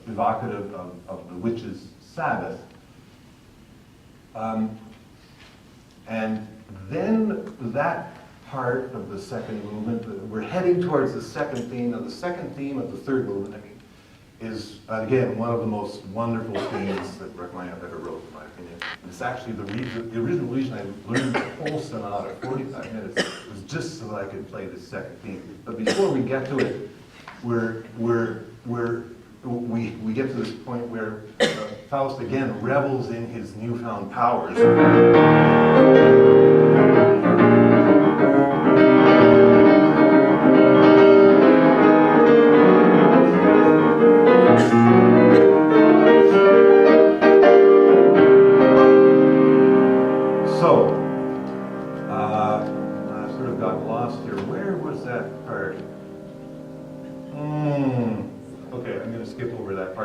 [SPEAKER 1] evocative of the witches' Sabbath. And then that part of the second movement, we're heading towards the second theme. Now, the second theme of the third movement, is again one of the most wonderful themes that Rachmaninoff ever wrote, in my opinion. And it's actually the original reason I learned the whole sonata, 45 minutes, was just so that I could play the second theme. But before we get to it, we get to this point where Faust again revels in his newfound powers.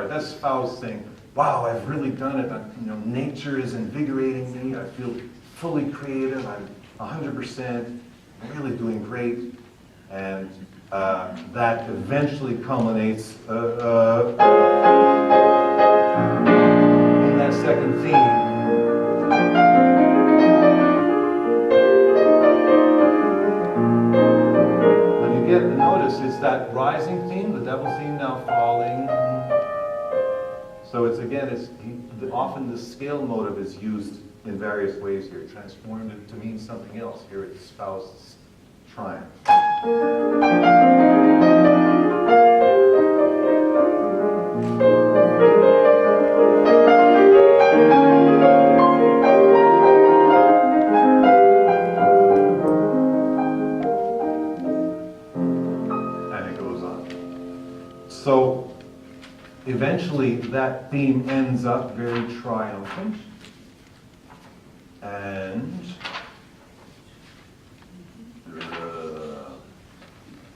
[SPEAKER 1] That's Faust saying, wow, I've really done it. Nature is invigorating me. I feel fully creative. I'm 100%. I'm really doing great. And that eventually culminates in that second theme. When you get the notice, it's that rising theme, the double theme now falling. So it's often the scale motive is used in various ways here, transformed it to mean something else. Here it's Faust's triumph. And it goes on. So eventually, that theme ends up very triumphant, and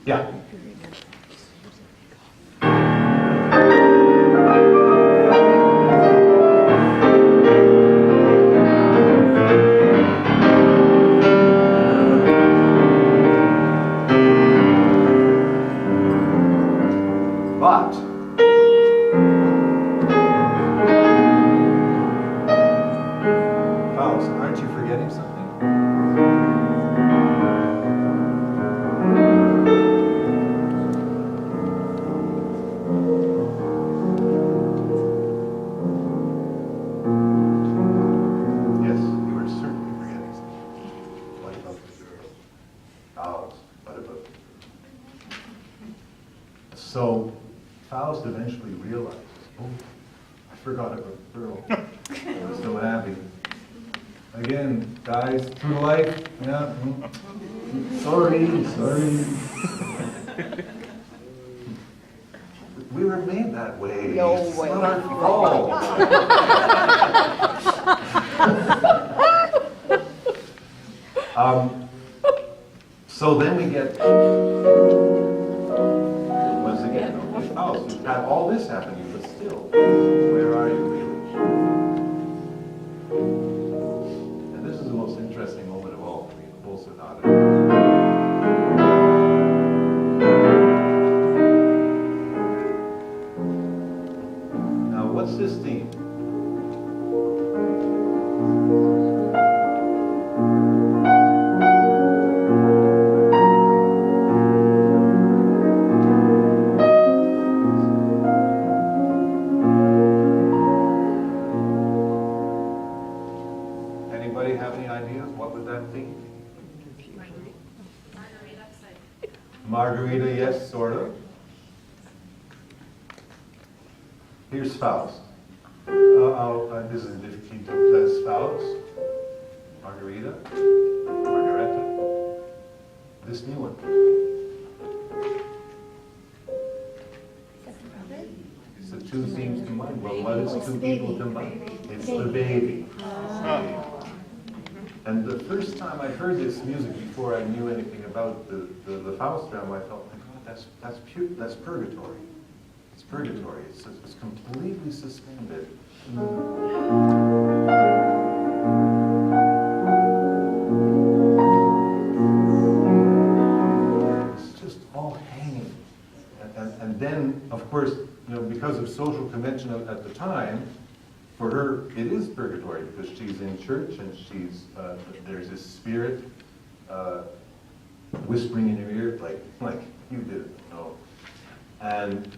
[SPEAKER 1] yeah. But aren't you forgetting something? Yes, you are certainly forgetting something. What about the girl? Faust, what about the girl? So, Faust eventually realizes, oh, I forgot about the girl. I was so happy. Again, guys, true life, yeah. Sorry. We were made that way.
[SPEAKER 2] No
[SPEAKER 1] It's
[SPEAKER 2] way.
[SPEAKER 1] not our fault. So then we get, once again, oh, so you've had all this happening, but still, where are you really? This is the most interesting moment of all for me, the whole sonata. Now, what's this theme? sort of. Here's Faust. This is difficult. That's Faust. Margarita. Margareta. This new one. So two themes combined. Well, what is two people combined? It's the baby. And the first time I heard this music before I knew anything about the Faust drama, I thought, my God, that's purgatory. It's purgatory. It's completely suspended. It's just all hanging. And then, of course, because of social convention at the time, for her, it is purgatory because she's in church and there's this spirit whispering in her ear, like you did, and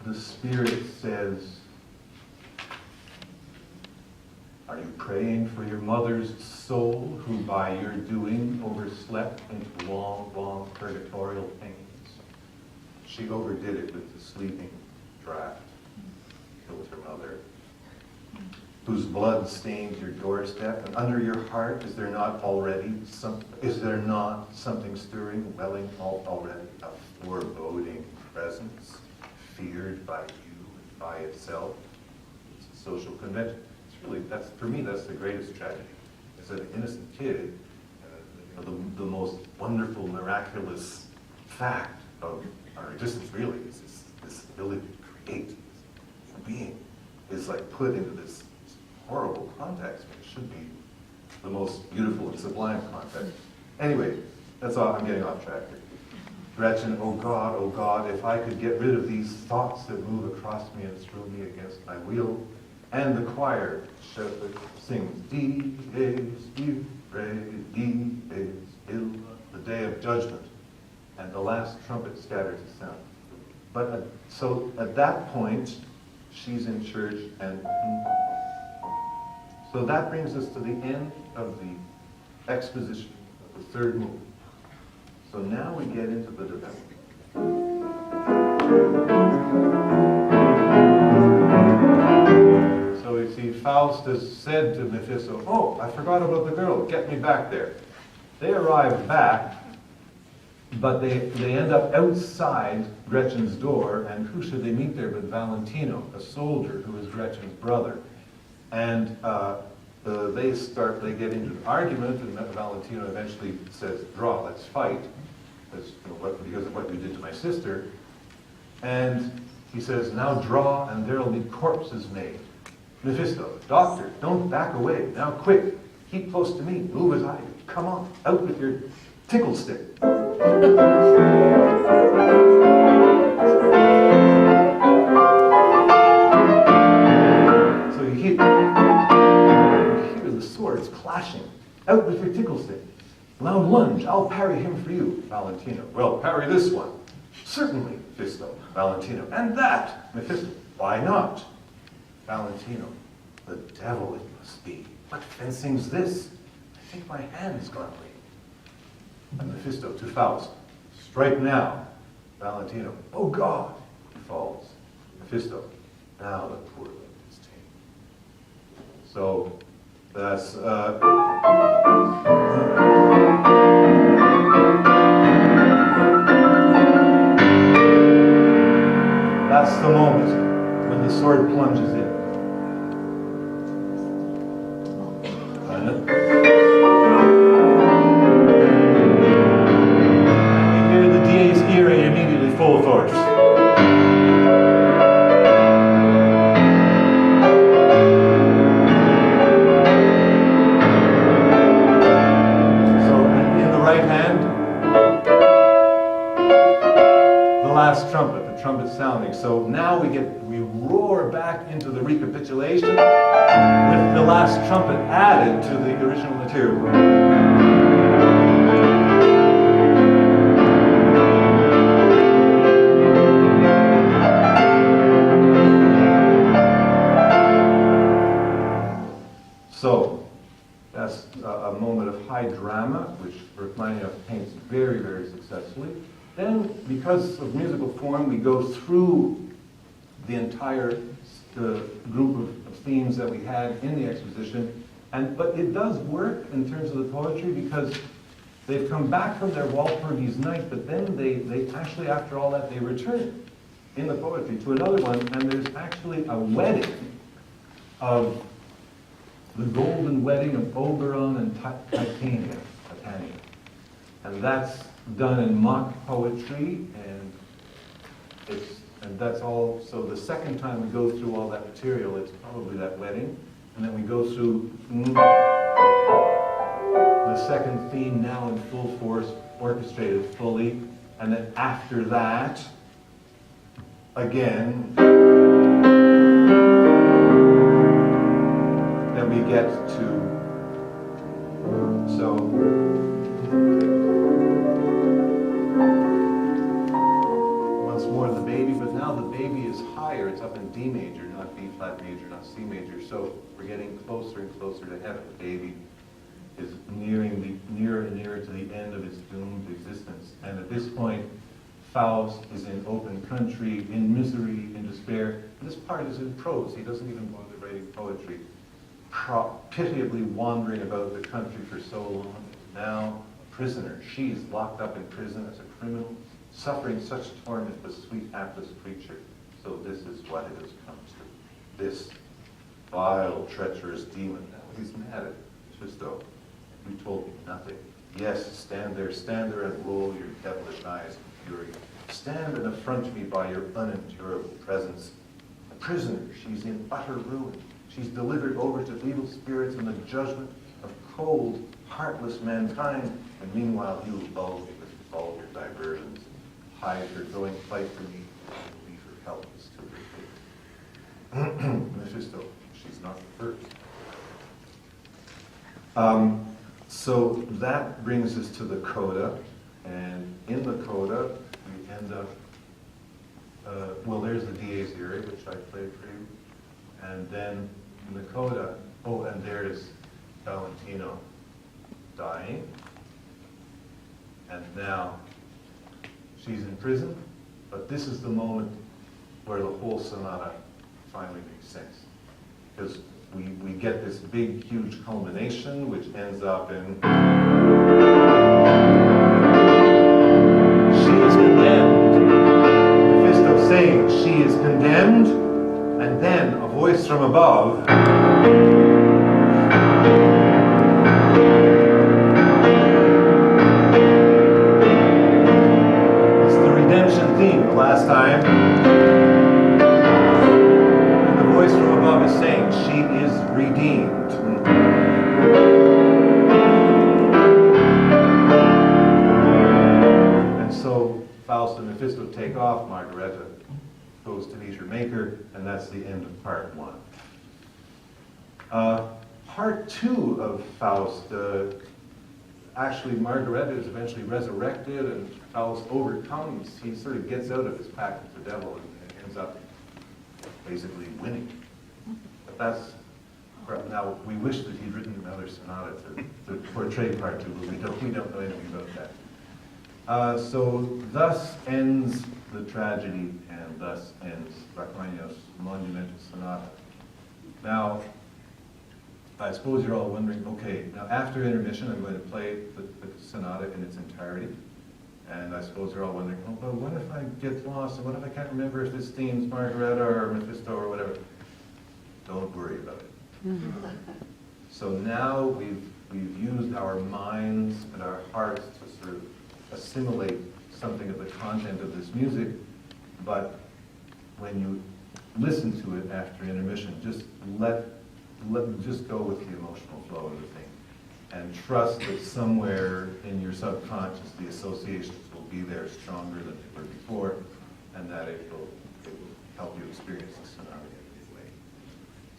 [SPEAKER 1] the spirit says, "Are you praying for your mother's soul, who by your doing overslept into long, long purgatorial pains?" She overdid it with the sleeping draft. Killed her mother. "Whose blood stains your doorstep, and under your heart is there not something stirring, welling already, a foreboding presence, feared by you and by itself?" It's a social convention. For me, that's the greatest tragedy. As an innocent kid, the most wonderful, miraculous fact of our existence really is this ability to create a being is put into this horrible context. It should be the most beautiful and sublime context. Anyway, that's all. I'm getting off track here. Gretchen, oh God, if I could get rid of these thoughts that move across me and throw me against my wheel. And the choir sings, Dies irae, dies illa, the day of judgment. And the last trumpet scatters the sound. But so at that point, she's in church, and so that brings us to the end of the exposition of the third movement. So now we get into the development. So we see Faust has said to Mephisto, "Oh, I forgot about the girl, get me back there." They arrive back, but they end up outside Gretchen's door, and who should they meet there but Valentino, a soldier who is Gretchen's brother. And they get into an argument, and Valentino eventually says, "Draw, let's fight, because of what you did to my sister." And he says, "Now draw, and there'll be corpses made." Mephisto, "Doctor, don't back away. Now quick, keep close to me, move as I do. Come on, out with your tickle stick." So you hear the swords clashing. "Out with your tickle stick. Now lunge, I'll parry him for you." Valentino, "Well, parry this one." "Certainly, Mephisto." Valentino, "And that?" Mephisto, "Why not?" Valentino, "The devil it must be. What fencing's this? I think my hand's gone lame." And Mephisto to Faust, "Strike now." Valentino, "Oh God!" He falls. Mephisto, "Now the poor limb is tame." So that's that's the moment when the sword plunges in. And you hear the dies irae immediately full force. So in the right hand, the last trumpet, the trumpet sounding. So now we roar back into the recapitulation with the last trumpet added to the original material. So That's a moment of high drama, which Rachmaninoff paints very, very successfully. Then, because of musical form, we go through the entire group of themes that we had in the exposition. But it does work in terms of the poetry because they've come back from their Walpurgis night, but then they actually, after all that, they return in the poetry to another one, and there's actually a wedding of the golden wedding of Oberon and Titania. And that's done in mock poetry, and that's all. So the second time we go through all that material, it's probably that wedding. And then we go through the second theme now in full force, orchestrated fully. And then after that, again, then we get to, so, once more the baby, but now the baby is higher. It's up in D major, not B flat major, not C major. So we're getting closer and closer to heaven. The baby is nearer and nearer to the end of its doomed existence. And at this point, Faust is in open country, in misery, in despair. And this part is in prose. He doesn't even bother writing poetry. Pitiably wandering about the country for so long. Now, prisoner. She's locked up in prison as a criminal, suffering such torment, the sweet, hapless creature. So this is what it has come to. This vile, treacherous demon. Now he's mad at Mephisto. You told me nothing. Yes, stand there and roll your devilish eyes in fury. Stand and affront me by your unendurable presence. A prisoner, she's in utter ruin. She's delivered over to evil spirits and the judgment of cold, heartless mankind. And meanwhile, you lull me with vulgar diversions, hide her growing plight from me, and leave her helpless to her fate. Mephisto, she's not the first. So that brings us to the coda, and in the coda we end up, well, there's the Dies Irae, which I played for you, and then in the coda, oh, and there's Valentino dying, and now she's in prison, but this is the moment where the whole sonata finally makes sense, because we get this big, huge culmination, which ends up in she is condemned. Mephisto saying she is condemned, and then a voice from above it's the redemption theme the last time. And the voice from above is saying she is redeemed. And so Faust and Mephisto take off. Margaret goes to meet her maker, and that's the end of part one. Part two of Faust, actually Margaret is eventually resurrected, and Faust overcomes. He sort of gets out of his pact with the devil and ends up basically winning. But that's, now we wish that he'd written another sonata to portray part two, but we don't know anything about that. So thus ends the tragedy, and thus ends Rachmaninoff's monumental sonata. Now, I suppose you're all wondering, okay, now after intermission I'm going to play the sonata in its entirety. And I suppose you're all wondering, oh, but what if I get lost, and what if I can't remember if this theme's Margaret or Mephisto or whatever? Don't worry about it. So now we've used our minds and our hearts to sort of assimilate something of the content of this music, but when you listen to it after intermission, just just go with the emotional flow of the thing, and trust that somewhere in your subconscious the associations will be there stronger than they were before, and that it will help you experience the sonata in a new way.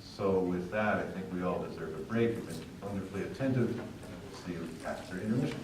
[SPEAKER 1] So with that, I think we all deserve a break. You've been wonderfully attentive. See you after intermission.